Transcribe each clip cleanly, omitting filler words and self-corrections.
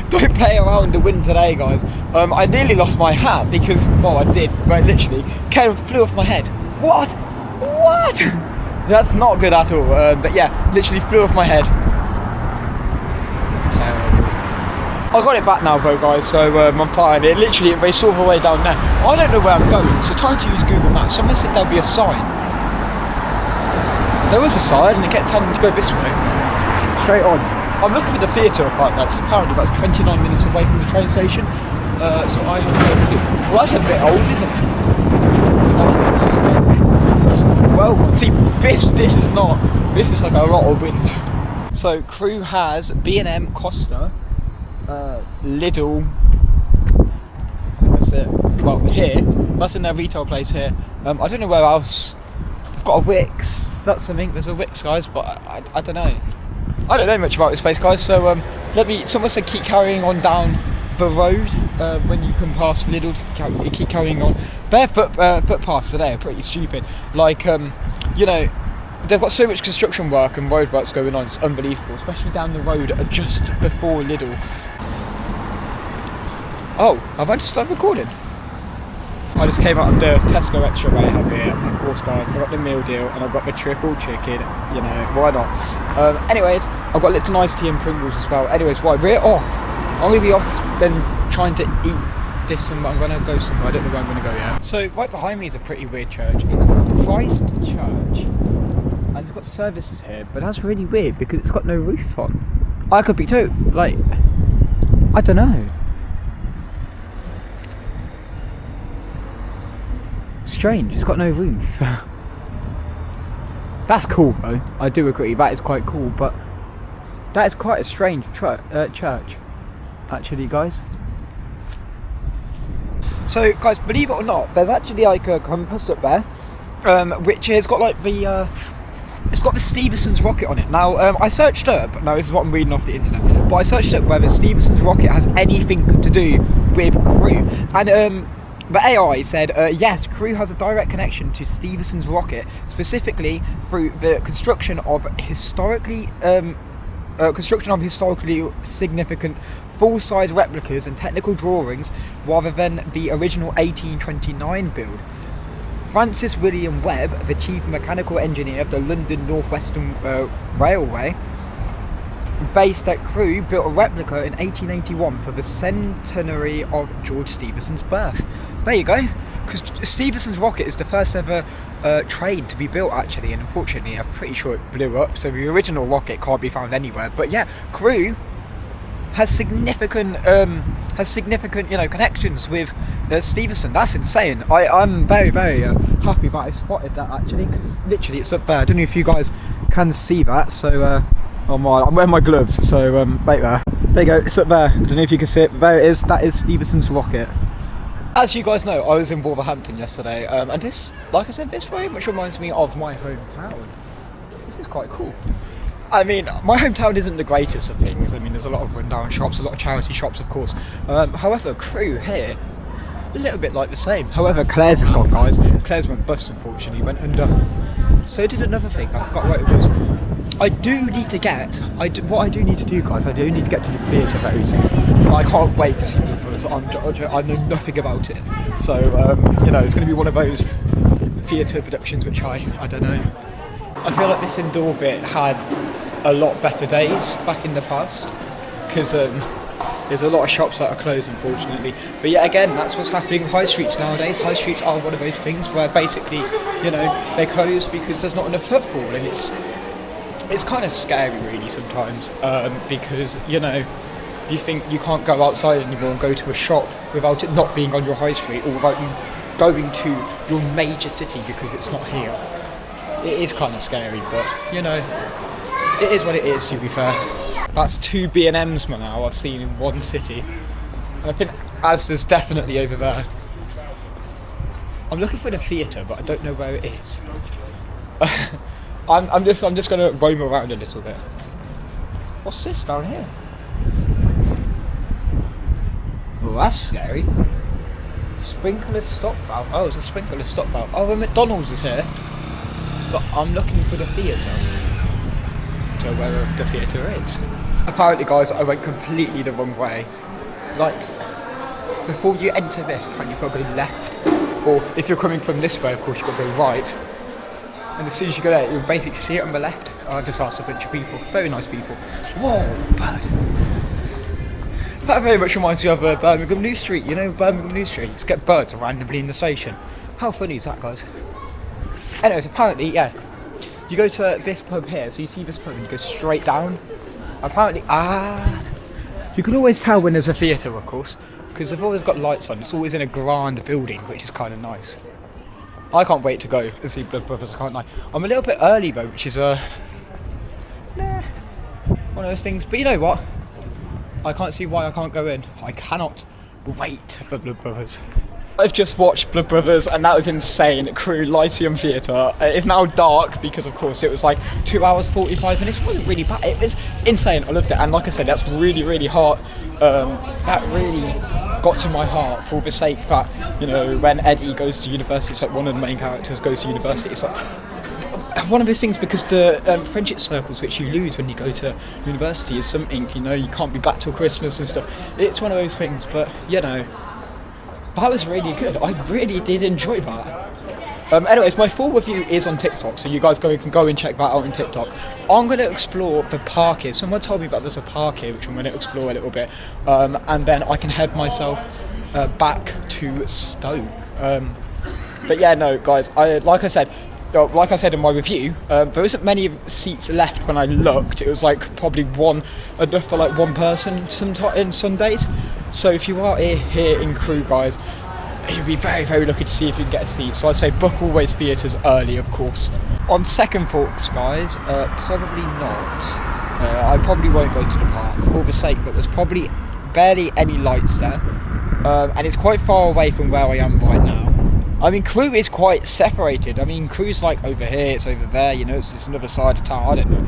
Don't play around the wind today, guys. I nearly lost my hat because, well, I did, but literally, came and flew off my head. What? That's not good at all. But yeah, literally flew off my head. Terrible. I got it back now though, guys, so I'm fine. It raced all the way down there. I don't know where I'm going, so trying to use Google Maps. Someone said there'll be a sign. There was a sign and it kept telling me to go this way. Straight on. I'm looking for the theatre right now because apparently that's 29 minutes away from the train station. So I have no clue. Well, that's a bit old, isn't it? That is stuck. Well, see, this is not. This is like a lot of wind. So Crewe has B&M, Costa, Lidl. That's it. Well, here. That's in their retail place here. I don't know where else. I've got a Wix. That's something. There's a Wix, guys, but I don't know. I don't know much about this place, guys, so someone said keep carrying on down the road when you come past Lidl, keep carrying on. Barefoot footpaths today are pretty stupid. Like, you know, they've got so much construction work and roadworks going on, it's unbelievable, especially down the road just before Lidl. Oh, have I just started recording? I just came out of the Tesco extra way I have here, and of course, guys, I've got the meal deal and I've got the triple chicken, you know, why not? Anyways, I've got Lipton iced tea and Pringles as well. Anyways, right, we're off. I'm going to be off then trying to eat this, and I'm going to go somewhere. I don't know where I'm going to go yet. So, right behind me is a pretty weird church. It's called Christ Church, and it's got services here, but that's really weird because it's got no roof on. I could be too, like, I don't know. Strange, it's got no roof. That's cool though, I do agree, that is quite cool, but that is quite a strange church, actually, guys. So, guys, believe it or not, there's actually like a compass up there, which has got like the, it's got the Stephenson's rocket on it. Now, I searched up, now this is what I'm reading off the internet, but I searched up whether Stephenson's rocket has anything to do with Crewe, and the AI said, yes, Crewe has a direct connection to Stephenson's rocket, specifically through the construction of historically significant full-size replicas and technical drawings, rather than the original 1829 build. Francis William Webb, the chief mechanical engineer of the London North Western Railway, based at Crewe, built a replica in 1881 for the centenary of George Stephenson's birth. There you go. Because Stephenson's rocket is the first ever train to be built, actually, and unfortunately I'm pretty sure it blew up, so the original rocket can't be found anywhere. But yeah, Crewe has significant you know, connections with Stephenson. That's insane. I'm very, very happy that I spotted that, actually, because literally it's up there. I don't know if you guys can see that, so I'm wearing my gloves, so wait there. There you go, it's up there. I don't know if you can see it, but there it is. That is Stephenson's rocket. As you guys know, I was in Wolverhampton yesterday, and this, like I said, this very much reminds me of my hometown. This is quite cool. I mean, my hometown isn't the greatest of things. I mean, there's a lot of run-down shops, a lot of charity shops, of course. However, Crewe here, a little bit like the same. However, Claire's has gone, guys. Claire's went bust, unfortunately, went under. So did another thing, I forgot what it was. I do need to get, what I do need to do, guys, I do need to get to the theatre very soon. I can't wait to see people, so I know nothing about it. So, you know, it's going to be one of those theatre productions which I don't know. I feel like this indoor bit had a lot better days back in the past, because there's a lot of shops that are closed, unfortunately. But yeah, again, that's what's happening with high streets nowadays. High streets are one of those things where basically, you know, they close because there's not enough footfall, and it's kind of scary really sometimes, because, you know, you think you can't go outside anymore and go to a shop without it not being on your high street, or without you going to your major city because it's not here. It is kind of scary, but, you know, it is what it is, to be fair. That's 2 B&Ms now I've seen in one city. And I think Asda's definitely over there. I'm looking for the theatre, but I don't know where it is. I'm just gonna roam around a little bit. What's this down here? Oh, that's scary. Sprinkler stop valve. Oh, it's a sprinkler stop valve. Oh, the McDonald's is here. But I'm looking for the theatre. So where the theatre is. Apparently, guys, I went completely the wrong way. Like, before you enter this, apparently you've got to go left. Or if you're coming from this way, of course, you've got to go right. And as soon as you go there, you'll basically see it on the left. I just asked a bunch of people. Very nice people. Whoa, bird. That very much reminds me of Birmingham New Street. You know Birmingham New Street? Just get birds randomly in the station. How funny is that, guys? Anyways, apparently, yeah. You go to this pub here, so you see this pub and you go straight down. Apparently, you can always tell when there's a theatre, of course, because they've always got lights on. It's always in a grand building, which is kind of nice. I can't wait to go and see Blood Brothers, I can't lie. I'm a little bit early though, which is one of those things. But you know what? I can't see why I can't go in. I cannot wait for Blood Brothers. I've just watched Blood Brothers and that was insane at Crewe Lyceum Theatre. It's now dark because of course it was like 2 hours 45 minutes. It wasn't really bad. It was insane. I loved it. And like I said, that's really, really hard. That really got to my heart for the sake that, you know, when Eddie goes to university, it's like one of the main characters goes to university. It's like one of those things, because the friendship circles which you lose when you go to university is something, you know, you can't be back till Christmas and stuff. It's one of those things, but you know, that was really good. I really did enjoy that. Anyways, my full review is on TikTok, so you guys can go and check that out on TikTok. I'm going to explore the park here. Someone told me that there's a park here, which I'm going to explore a little bit, and then I can head myself back to Stoke. But yeah, no, guys, like I said in my review, there isn't many seats left when I looked. It was like probably enough for like one person in Sundays. So if you are here in Crewe, guys, you'll be very, very lucky to see if you can get a seat. So I'd say book always theatres early, of course. On second thoughts, guys, probably not. I probably won't go to the park for the sake that there's probably barely any lights there, and it's quite far away from where I am right now. I mean, Crewe is quite separated. I mean, Crewe's like over here, it's over there, you know, it's just another side of town, I don't know.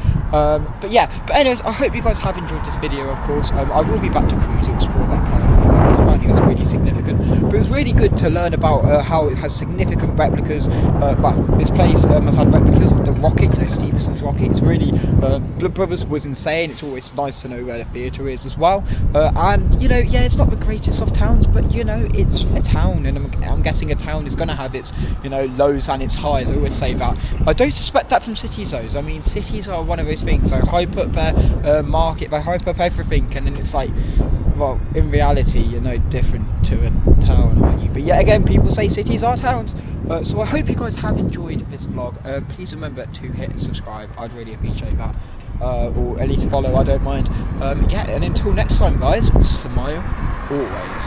But anyways, I hope you guys have enjoyed this video, of course. I will be back to Crewe to explore that park. Apparently that's really significant. But it was really good to learn about how it has significant replicas. This place has had replicas of the rocket, you know, Stevenson's rocket. It's really, Blood Brothers was insane. It's always nice to know where the theatre is as well. And, you know, yeah, it's not the greatest of towns, but, you know, it's a town, and I'm guessing a town is going to have its, you know, lows and its highs. I always say that. I don't suspect that from cities though. I mean, cities are one of those things. They hype up their market, they hype up everything, and then it's like, well, in reality, you're no different to a town, aren't you? But yet again, people say cities are towns. So I hope you guys have enjoyed this vlog. Please remember to hit subscribe. I'd really appreciate that. Or at least follow, I don't mind. Yeah, and until next time, guys, smile always.